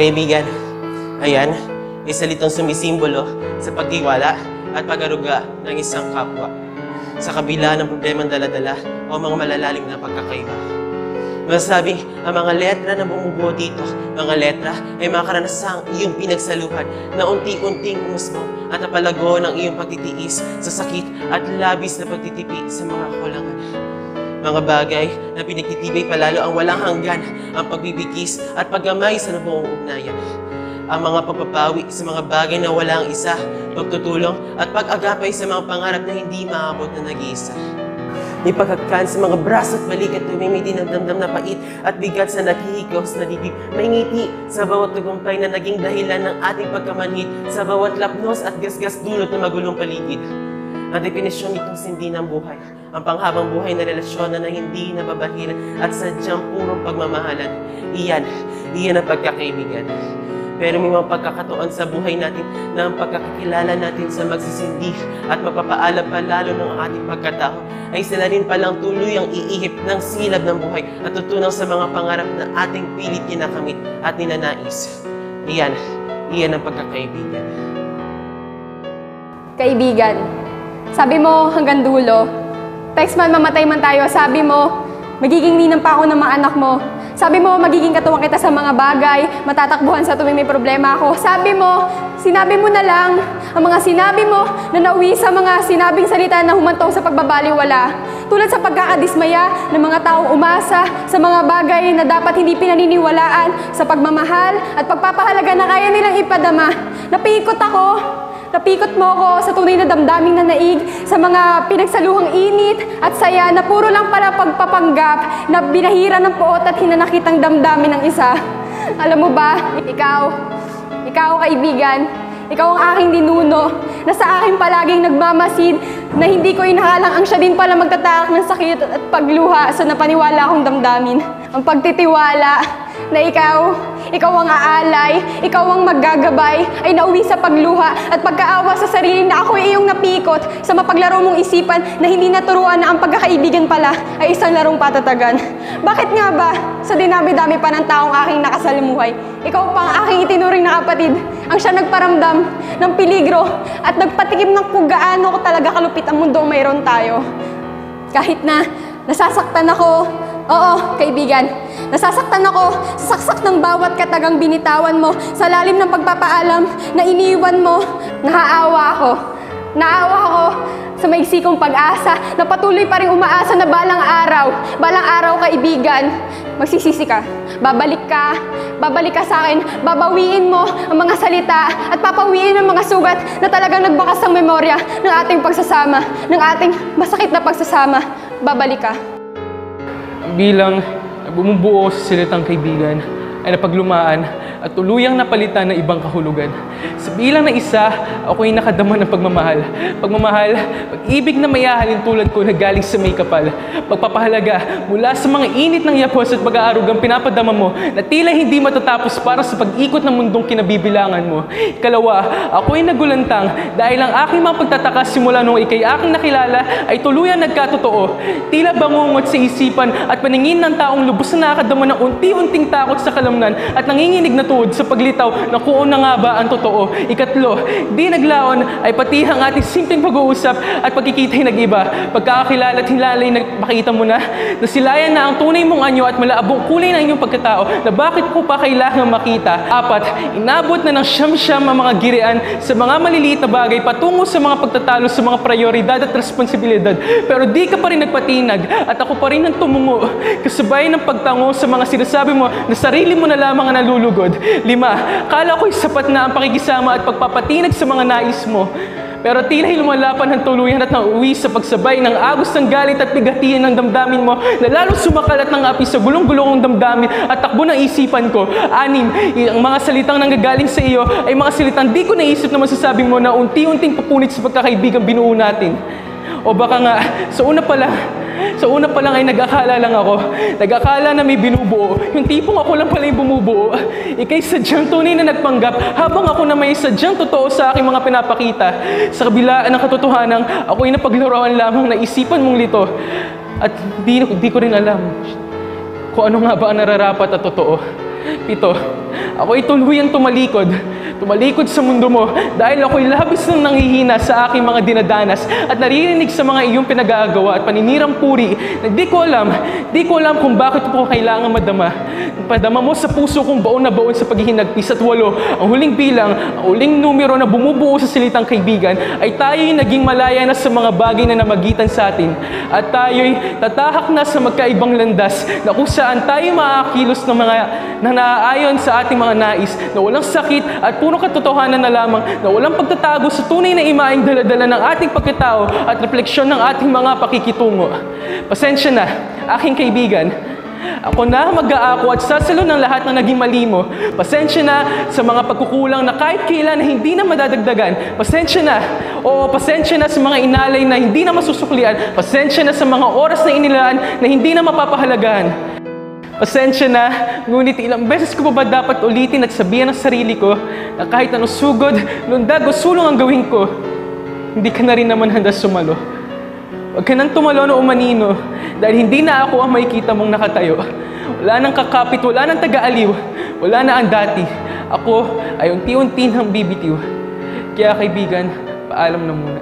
Kaibigan, ayan, isa litong sumisimbolo sa pagtiwala at pag-aruga ng isang kapwa sa kabila ng problemang dala-dala o mga malalalim na pagkakaiba. Masasabi, ang mga letra na bumubuo dito, mga letra ay mga karanasang iyong pinagsaluhan na unti-unting umusbong at napalago ng iyong pagtitiis sa sakit at labis na pagtitipi sa mga kakulangan. Mga bagay na pinagtitibay palalo ang walang hanggan, ang pagbibigis at paggamay sa nabuong ugnayan. Ang mga pagpapawi sa mga bagay na walang isa, pagtutulong at pag-agapay sa mga pangarap na hindi maabot na nag-iisa. May pagkakkan sa mga braso at balikat tuwing may dinamdam na pait at bigat sa naghihigaw sa nadibig. May ngiti sa bawat tagumpay na naging dahilan ng ating pagkamanhid, sa bawat lapnos at gasgas dulot ng magulong paligid. Ang definisyon nitong sindi ng buhay, ang panghabang buhay na relasyon na hindi nababahiran at sadyang purong pagmamahalan. Iyan ang pagkakaibigan. Pero may mga pagkakataon sa buhay natin na ang pagkakakilala natin sa magsisindi at mapapaalam pa lalo ng ating pagkatao ay sila rin palang tuluyang iihip ng silab ng buhay at tutunaw sa mga pangarap na ating pilit kinakamit at ninanais. Iyan ang pagkakaibigan. Kaibigan, sabi mo hanggang dulo, text man mamatay man tayo, sabi mo, magiging ninang pa ako ng mga anak mo. Sabi mo, magiging katuwang kita sa mga bagay, matatakbuhan sa tuwing may problema ako. Sabi mo, sinabi mo na lang ang mga sinabi mo na nauwi sa mga sinabing salita na humantong sa pagbabaliwala. Tulad sa pagkakadismaya ng mga taong umasa sa mga bagay na dapat hindi pinaniniwalaan, sa pagmamahal at pagpapahalaga na kaya nilang ipadama. Napikot mo ako sa tunay na damdaming na naig, sa mga pinagsaluhang init at saya na puro lang para pagpapanggap na binahira ng puot at hinanakitang damdamin ng isa. Alam mo ba, ikaw kaibigan, ikaw ang aking ninuno na sa akin palaging nagmamasid na hindi ko inakalang ang siya din pala magtatarak ng sakit at pagluha sa napaniwala akong damdamin. Ang pagtitiwala na ikaw ang aalay, ikaw ang maggagabay, ay nauwi sa pagluha at pagkaawa sa sarili na ako ay iyong napikot sa mapaglaro mong isipan na hindi naturuan na ang pagkakaibigan pala ay isang larong patatagan. Bakit nga ba sa dinami-dami pa ng taong aking nakasalamuhay, ikaw pa ang aking itinuring na kapatid, ang siya nagparamdam ng peligro at nagpatikim ng kung gaano ko talaga kalupit ang mundong mayroon tayo. Kahit na nasasaktan ako, oo, kaibigan, nasasaktan ako sa saksak ng bawat katagang binitawan mo, sa lalim ng pagpapaalam na iniwan mo. Naawa ako sa maigsi kong pag-asa na patuloy pa rin umaasa na balang araw kaibigan, magsisisi ka, babalik ka sa akin, babawiin mo ang mga salita at papawiin ang mga sugat na talagang nagbakas ng memorya ng ating pagsasama, ng ating masakit na pagsasama. Babalik ka. Bilang bumubuo sa silitang kaibigan ay napaglumaan at tuluyang napalitan ng ibang kahulugan. Sa bilang na isa, ako'y nakadama ng pagmamahal. Pagmamahal, pag-ibig na mayahalin tulad ko na galing sa may kapal. Pagpapahalaga mula sa mga init ng yapos at pag-aarugang pinapadama mo na tila hindi matatapos para sa pag-ikot ng mundong kinabibilangan mo. Ikalawa, ako'y nagulantang dahil ang aking mga pagtataka simula nung ikay aking nakilala ay tuluyang nagkatotoo. Tila bangungot sa isipan at paningin ng taong lubos na nakakadama ng unti-unting takot sa kalamnan at nanginginig na tuhod sa paglitaw ng kung na nga ba ang totoo. Ikatlo, di naglaon ay pati ang ating simpleng pag-uusap at pagkikita'y nag-iba. Pagkakakilala at hilalay nakita mo na silayan na ang tunay mong anyo at malaabong kulay ng inyong pagkatao na bakit ko pa kailangang makita. Apat, inabot na ng siyam-siyam ang mga girian sa mga maliliit na bagay patungo sa mga pagtatalo sa mga prioridad at responsibilidad. Pero di ka pa rin nagpatinag at ako pa rin ang tumungo kasabay ng pagtango sa mga sinasabi mo na sarili mo na lamang ang nalulugod. 5, kala ko'y sapat na ang pakikisama at pagpapatinag sa mga nais mo. Pero tila lumalapan ng tuluyan at nauwi sa pagsabay ng agos ng galit at bigatian ng damdamin mo na lalong sumakalat ng api sa gulong-gulong damdamin at takbo ng isipan ko. 6, ang mga salitang nanggagaling sa iyo ay mga salitang di ko naisip na masasabi mo na unti-unting pupunit sa pagkakaibigan binuo natin. O baka nga, sa una pa lang ay nag-akala lang ako. Nag-akala na may binubuo. Yung tipong ako lang pala yung bumubuo. Ika'y sadyang tunay na nagpanggap habang ako na may sadyang totoo sa aking mga pinapakita. Sa kabila ng katotohanan, ako'y napaglaruan lamang na isipan mong lito. At di ko rin alam kung ano nga ba ang nararapat at totoo. 7, ako'y tuluyang tumalikod. Tumalikod sa mundo mo dahil ako'y labis nang nanghihina sa aking mga dinadanas at naririnig sa mga iyong pinag-aagawa at paninirang puri na di ko alam kung bakit ko kailangan madama. Padama mo sa puso kong baon na baon sa paghihinagpis at 8, ang huling bilang, ang huling numero na bumubuo sa salitang kaibigan ay tayo'y naging malaya na sa mga bagay na namagitan sa atin at tayo'y tatahak na sa magkaibang landas na kung saan tayo maakilos ng mga na naaayon sa ating mga nais na walang sakit at puro katotohanan na lamang na walang pagtatago sa tunay na imaing daladala ng ating pagkatao at refleksyon ng ating mga pakikitungo. Pasensya na, aking kaibigan. Ako na mag-aako at sasalo ng lahat ng naging mali mo. Pasensya na sa mga pagkukulang na kahit kailan na hindi na madadagdagan. Pasensya na. O pasensya na sa mga inalay na hindi na masusuklian. Pasensya na sa mga oras na inilaan na hindi na mapapahalagahan. Pasensya na, ngunit ilang beses ko pa ba dapat ulitin at sabihan ng sarili ko na kahit anong sugod, lundag o sulong ang gawin ko, hindi ka na rin naman handa sumalo. Huwag ka nang tumalon o umanino dahil hindi na ako ang makikita mong nakatayo. Wala nang kakapit, wala nang taga-aliw, wala na ang dati. Ako ay unti-unti nang bibitiw. Kaya kaibigan, paalam na muna.